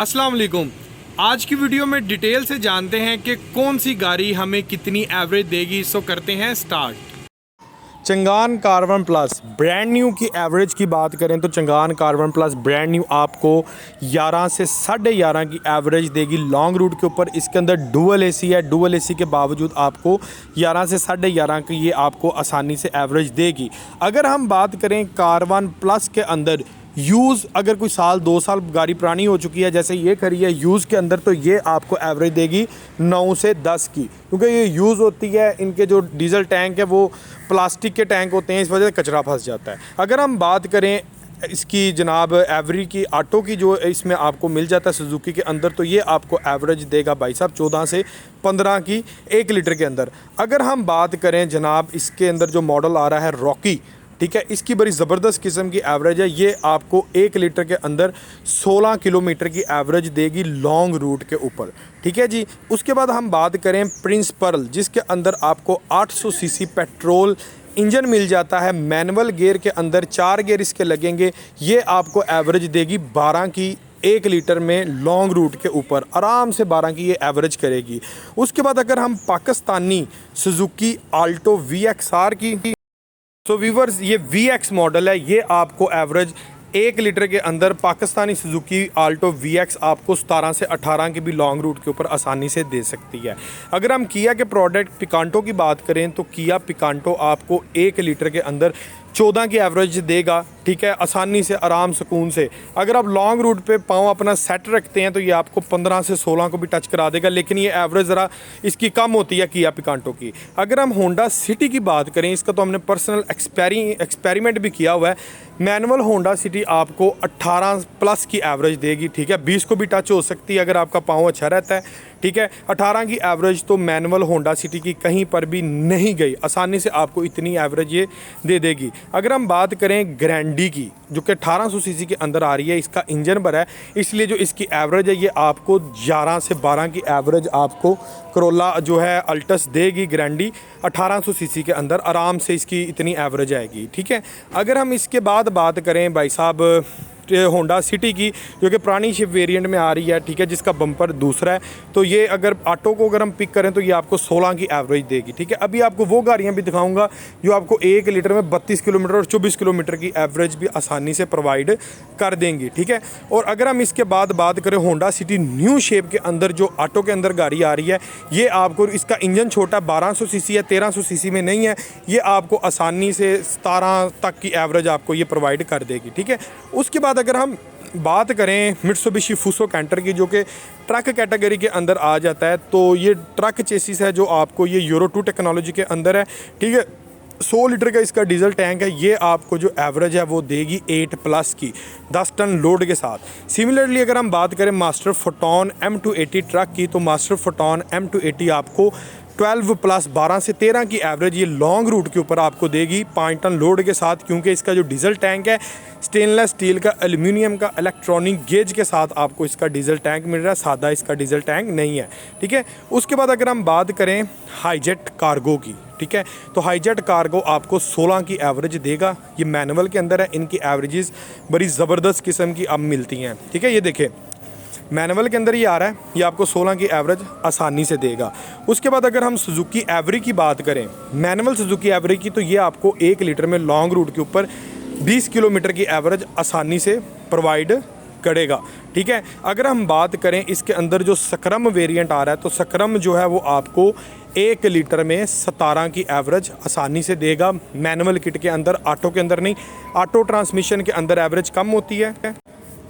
अस्सलाम वालेकुम। आज की वीडियो में डिटेल से जानते हैं कि कौन सी गाड़ी हमें कितनी एवरेज देगी। सो करते हैं start. Changan carbon plus brand new की एवरेज की बात करें तो Changan carbon plus brand new आपको 11 से 11.5 की एवरेज देगी लॉन्ग रूट के ऊपर। इसके अंदर डुअल एसी है, डुअल एसी के बावजूद आपको 11 से 11.5 की ये आपको आसानी से एवरेज देगी। अगर हम बात करें कार्बन प्लस के अंदर यूज़, अगर कोई साल 2 साल गाड़ी पुरानी हो चुकी है जैसे ये खड़ी है यूज़ के अंदर, तो ये आपको एवरेज देगी 9 से 10 की, क्योंकि ये यूज़ होती है। इनके जो डीजल टैंक है वो प्लास्टिक के टैंक होते हैं, इस वजह से कचरा फंस जाता है। अगर हम बात करें इसकी जनाब एवरेज की ऑटो की, जो इसमें आपको मिल जाता है सुजुकी के अंदर, तो ये आपको एवरेज देगा भाई साहब 14 से 15 की 1 लीटर के अंदर। अगर हम बात करें जनाब इसके अंदर जो मॉडल आ रहा है रॉकी, ठीक है, इसकी बड़ी ज़बरदस्त किस्म की एवरेज है। ये आपको 1 लीटर के अंदर 16 किलोमीटर की एवरेज देगी लॉन्ग रूट के ऊपर, ठीक है जी। उसके बाद हम बात करें प्रिंस पर्ल, जिसके अंदर आपको 800 सीसी पेट्रोल इंजन मिल जाता है। मैनुअल गियर के अंदर 4 गियर इसके लगेंगे। ये आपको एवरेज देगी 12 की 1 लीटर में लॉन्ग रूट के ऊपर, आराम से 12 की ये एवरेज करेगी। उसके बाद अगर हम पाकिस्तानी सुजुकी आल्टो VXR की, तो व्यूवर्स ये VX मॉडल है, ये आपको एवरेज 1 लीटर के अंदर पाकिस्तानी सुजुकी आल्टो VX आपको 17 से 18 की भी लॉन्ग रूट के ऊपर आसानी से दे सकती है। अगर हम किया के प्रोडक्ट पिकांटो की बात करें तो किया पिकांटो आपको 1 लीटर के अंदर 14 की एवरेज देगा, ठीक है, आसानी से, आराम सुकून से। अगर आप लॉन्ग रूट पे पाँव अपना सेट रखते हैं तो ये आपको 15 से 16 को भी टच करा देगा, लेकिन ये एवरेज ज़रा इसकी कम होती है किया पिकांटो की। अगर हम होंडा सिटी की बात करें, इसका तो हमने पर्सनल एक्सपेरिमेंट भी किया हुआ है। मैनुअल होंडा सिटी आपको 18 प्लस की एवरेज देगी, ठीक है, 20 को भी टच हो सकती है अगर आपका पाँव अच्छा रहता है, ठीक है। 18 की एवरेज तो मैनुअल होंडा सिटी की कहीं पर भी नहीं गई, आसानी से आपको इतनी एवरेज ये दे देगी। अगर हम बात करें ग्रैंडी की, जो कि 1800 सीसी के अंदर आ रही है, इसका इंजन भरा है, इसलिए जो इसकी एवरेज है ये आपको 11 से 12 की एवरेज आपको करोला जो है अल्टस देगी। ग्रैंडी 1800 सीसी के अंदर आराम से इसकी इतनी एवरेज आएगी, ठीक है। अगर हम इसके बाद बात करें भाई साहब होंडा सिटी की, जो कि पुरानी शिप वेरिएंट में आ रही है, ठीक है, जिसका बम्पर दूसरा है, तो ये अगर ऑटो को अगर हम पिक करें तो ये आपको 16 की एवरेज देगी, ठीक है। अभी आपको वो गाड़ियाँ भी दिखाऊंगा जो आपको 1 लीटर में 32 किलोमीटर और 24 किलोमीटर की एवरेज भी आसानी से प्रोवाइड कर देंगी, ठीक है। और अगर हम इसके बाद बात करें होंडा सिटी न्यू शेप के अंदर, जो ऑटो के अंदर गाड़ी आ रही है, ये आपको, इसका इंजन छोटा 1200 सीसी है, 1300 सीसी में नहीं है, ये आपको आसानी से 17 तक की एवरेज आपको ये प्रोवाइड कर देगी, ठीक है। उसके बाद अगर हम बात करें मित्सुबिशी फुसो कैंटर की, जो कि ट्रक कैटेगरी के अंदर आ जाता है, तो ये ट्रक चेसिस है जो आपको ये यूरो 2 टेक्नोलॉजी के अंदर है, ठीक है। 100 लीटर का इसका डीजल टैंक है। ये आपको जो एवरेज है वो देगी 8 प्लस की 10 टन लोड के साथ। सिमिलरली अगर हम बात करें मास्टर फोटोन M280 ट्रक की, तो मास्टर फोटोन M280 आपको 12 प्लस 12 से 13 की एवरेज ये लॉन्ग रूट के ऊपर आपको देगी 5 टन लोड के साथ, क्योंकि इसका जो डीजल टैंक है स्टेनलेस स्टील का, एल्यूमिनियम का, इलेक्ट्रॉनिक गेज के साथ आपको इसका डीजल टैंक मिल रहा है, सादा इसका डीजल टैंक नहीं है, ठीक है। उसके बाद अगर हम बात करें हाईजेट कार्गो की, ठीक है, तो हाईजेट कार्गो आपको 16 की एवरेज देगा। ये मैनुअल के अंदर है, इनकी एवरेजेस बड़ी ज़बरदस्त किस्म की अब मिलती हैं, ठीक है। ये देखें मैनुअल के अंदर ये आ रहा है, ये आपको 16 की एवरेज आसानी से देगा। उसके बाद अगर हम सुजुकी एवरी की बात करें, मैनुअल सुजुकी एवरी की, तो ये आपको 1 लीटर में लॉन्ग रूट के ऊपर 20 किलोमीटर की एवरेज आसानी से प्रोवाइड करेगा, ठीक है। अगर हम बात करें इसके अंदर जो स्क्रम वेरिएंट आ रहा है, तो स्क्रम जो है वो आपको 1 लीटर में 17 की एवरेज आसानी से देगा। मैनुअल किट के अंदर, ऑटो के अंदर नहीं। ऑटो ट्रांसमिशन के अंदर एवरेज कम होती है,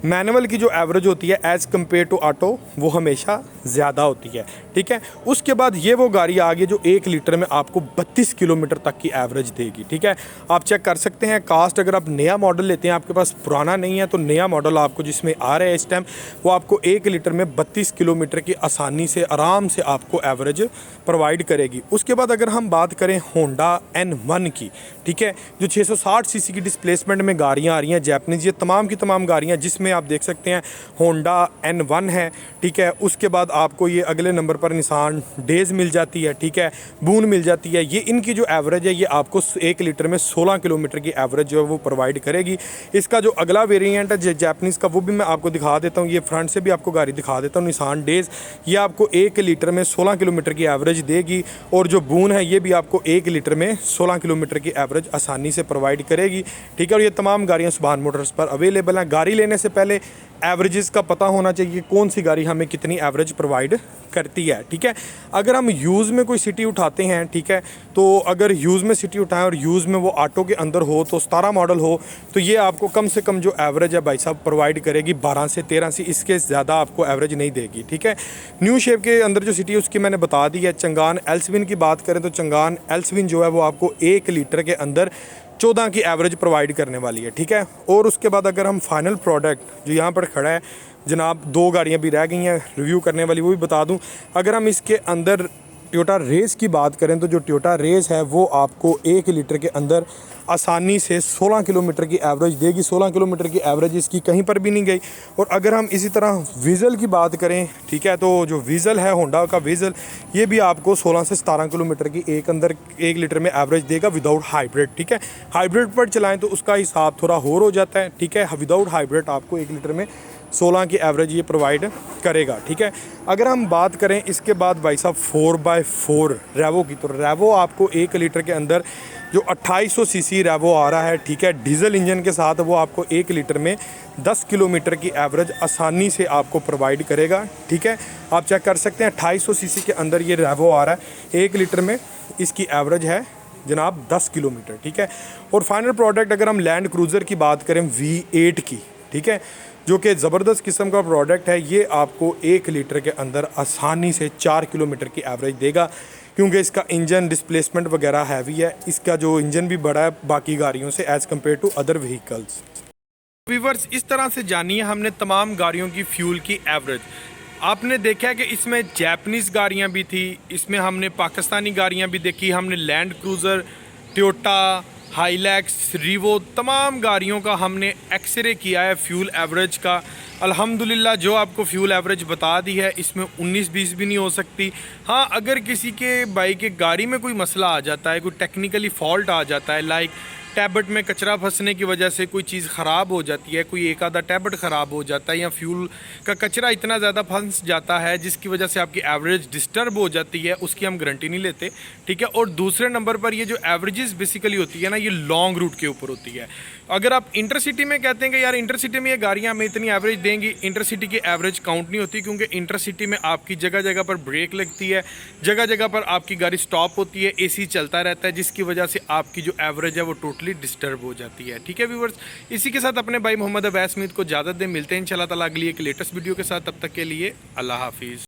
मैनुअल की जो एवरेज होती है एज़ कम्पेयर टू ऑटो वो हमेशा ज़्यादा होती है, ठीक है। उसके बाद ये वो गाड़ी आ गई जो 1 लीटर में आपको 32 किलोमीटर तक की एवरेज देगी, ठीक है। आप चेक कर सकते हैं कास्ट, अगर आप नया मॉडल लेते हैं, आपके पास पुराना नहीं है, तो नया मॉडल आपको जिसमें आ रहा है इस टाइम, वो आपको 1 लीटर में 32 किलोमीटर की आसानी से, आराम से आपको एवरेज प्रोवाइड करेगी। उसके बाद अगर हम बात करें होंडा N1 की, ठीक है, जो 660 सीसी की डिस्प्लेसमेंट में गाड़ियाँ आ रही हैं जैपनीज़, ये तमाम की तमाम गाड़ियाँ जिसमें आप देख सकते हैं होंडा N1 है, ठीक है। उसके बाद आपको ये अगले नंबर पर निसान डेज़ मिल जाती है, ठीक है, बून मिल जाती है। ये इनकी जो एवरेज है ये आपको 1 लीटर में 16 किलोमीटर की एवरेज जो है वो प्रोवाइड करेगी। इसका जो अगला वेरिएंट है जैपनीज़ का, वो भी मैं आपको दिखा देता हूँ। ये फ्रंट से भी आपको गाड़ी दिखा देता हूँ, निसान डेज़। ये आपको 1 लीटर में 16 किलोमीटर की एवरेज देगी, और जो बून है ये भी आपको 1 लीटर में 16 किलोमीटर की एवरेज आसानी से प्रोवाइड करेगी, ठीक है। और ये तमाम गाड़ियाँ सुभान मोटर्स पर अवेलेबल हैं। गाड़ी लेने से पहले एवरेजेस का पता होना चाहिए, कौन सी गाड़ी हमें कितनी एवरेज प्रोवाइड करती है, ठीक है। अगर हम यूज़ में कोई सिटी उठाते हैं, ठीक है, तो अगर यूज़ में सिटी उठाएं और यूज़ में वो ऑटो के अंदर हो, तो 17 मॉडल हो, तो ये आपको कम से कम जो एवरेज है भाई साहब प्रोवाइड करेगी 12 से 13 से, इसके ज़्यादा आपको एवरेज नहीं देगी, ठीक है। न्यू शेप के अंदर जो सिटी है उसकी मैंने बता दी है। चंगान एल्सविन की बात करें तो चंगान एल्सविन जो है वो आपको 1 लीटर के अंदर 14 की एवरेज प्रोवाइड करने वाली है, ठीक है। और उसके बाद अगर हम फाइनल प्रोडक्ट जो यहाँ पर खड़ा है जनाब, 2 गाड़ियाँ भी रह गई हैं रिव्यू करने वाली, वो भी बता दूँ। अगर हम इसके अंदर टोयोटा रेस की बात करें तो जो टोयोटा रेस है वो आपको 1 लीटर के अंदर आसानी से 16 किलोमीटर की एवरेज देगी। 16 किलोमीटर की एवरेज इसकी कहीं पर भी नहीं गई। और अगर हम इसी तरह वीज़ल की बात करें, ठीक है, तो जो वीज़ल है होंडा का वीज़ल, ये भी आपको 16 से 17 किलोमीटर की 1 लीटर में एवरेज देगा विदाउट हाइब्रिड, ठीक है। हाइब्रिड पर चलाएं तो उसका हिसाब थोड़ा और हो जाता है, ठीक है। विदाउट हाइब्रिड आपको 1 लीटर में 16 की एवरेज ये प्रोवाइड करेगा, ठीक है। अगर हम बात करें इसके बाद भाई साहब 4x4 रेवो की, तो रेवो आपको 1 लीटर के अंदर जो 2800 सीसी रेवो आ रहा है, ठीक है, डीजल इंजन के साथ, वो आपको 1 लीटर में 10 किलोमीटर की एवरेज आसानी से आपको प्रोवाइड करेगा, ठीक है। आप चेक कर सकते हैं 2800 सीसी के अंदर ये रेवो आ रहा है, 1 लीटर में इसकी एवरेज है जनाब 10 किलोमीटर, ठीक है। और फाइनल प्रोडक्ट अगर हम लैंड क्रूज़र की बात करें V8 की, ठीक है, जो कि ज़बरदस्त किस्म का प्रोडक्ट है, ये आपको 1 लीटर के अंदर आसानी से 4 किलोमीटर की एवरेज देगा, क्योंकि इसका इंजन डिस्प्लेसमेंट वगैरह हैवी है। इसका जो इंजन भी बड़ा है बाकी गाड़ियों से as compare to other vehicles. Viewers, इस तरह से जानिए हमने तमाम गाड़ियों की फ्यूल की एवरेज। आपने देखा है कि इसमें जैपनीज़ गाड़ियाँ भी थी, इसमें हमने पाकिस्तानी गाड़ियाँ भी देखी, हमने लैंड क्रूज़र, टोयोटा, हाइलैक्स, रिवो, तमाम गाड़ियों का हमने एक्सरे किया है फ्यूल एवरेज का। अल्हम्दुलिल्लाह जो आपको फ्यूल एवरेज बता दी है इसमें 19-20 भी नहीं हो सकती। हाँ, अगर किसी के बाइक के गाड़ी में कोई मसला आ जाता है, कोई टेक्निकली फॉल्ट आ जाता है, लाइक टैबलेट में कचरा फंसने की वजह से कोई चीज़ ख़राब हो जाती है, कोई एक आधा टैबलेट ख़राब हो जाता है, या फ्यूल का कचरा इतना ज़्यादा फंस जाता है जिसकी वजह से आपकी एवरेज डिस्टर्ब हो जाती है, उसकी हम गारंटी नहीं लेते, ठीक है। और दूसरे नंबर पर ये जो एवरेजेस बेसिकली होती है ना, ये लॉन्ग रूट के ऊपर होती है। अगर आप इंटरसिटी में कहते हैं कि यार इंटरसिटी में ये गाड़ियाँ हमें इतनी एवरेज देंगी, इंटरसिटी की एवरेज काउंट नहीं होती, क्योंकि इंटरसिटी में आपकी जगह जगह पर ब्रेक लगती है, जगह जगह पर आपकी गाड़ी स्टॉप होती है, एसी चलता रहता है, जिसकी वजह से आपकी जो एवरेज है वो टोटली डिस्टर्ब हो जाती है, ठीक है व्यूअर्स। इसी के साथ अपने भाई मोहम्मद अवैस मीत को इजाज़त दें, मिलते हैं इंशाल्लाह ताला अगली एक लेटेस्ट वीडियो के साथ। तब तक के लिए अल्लाह हाफिज़।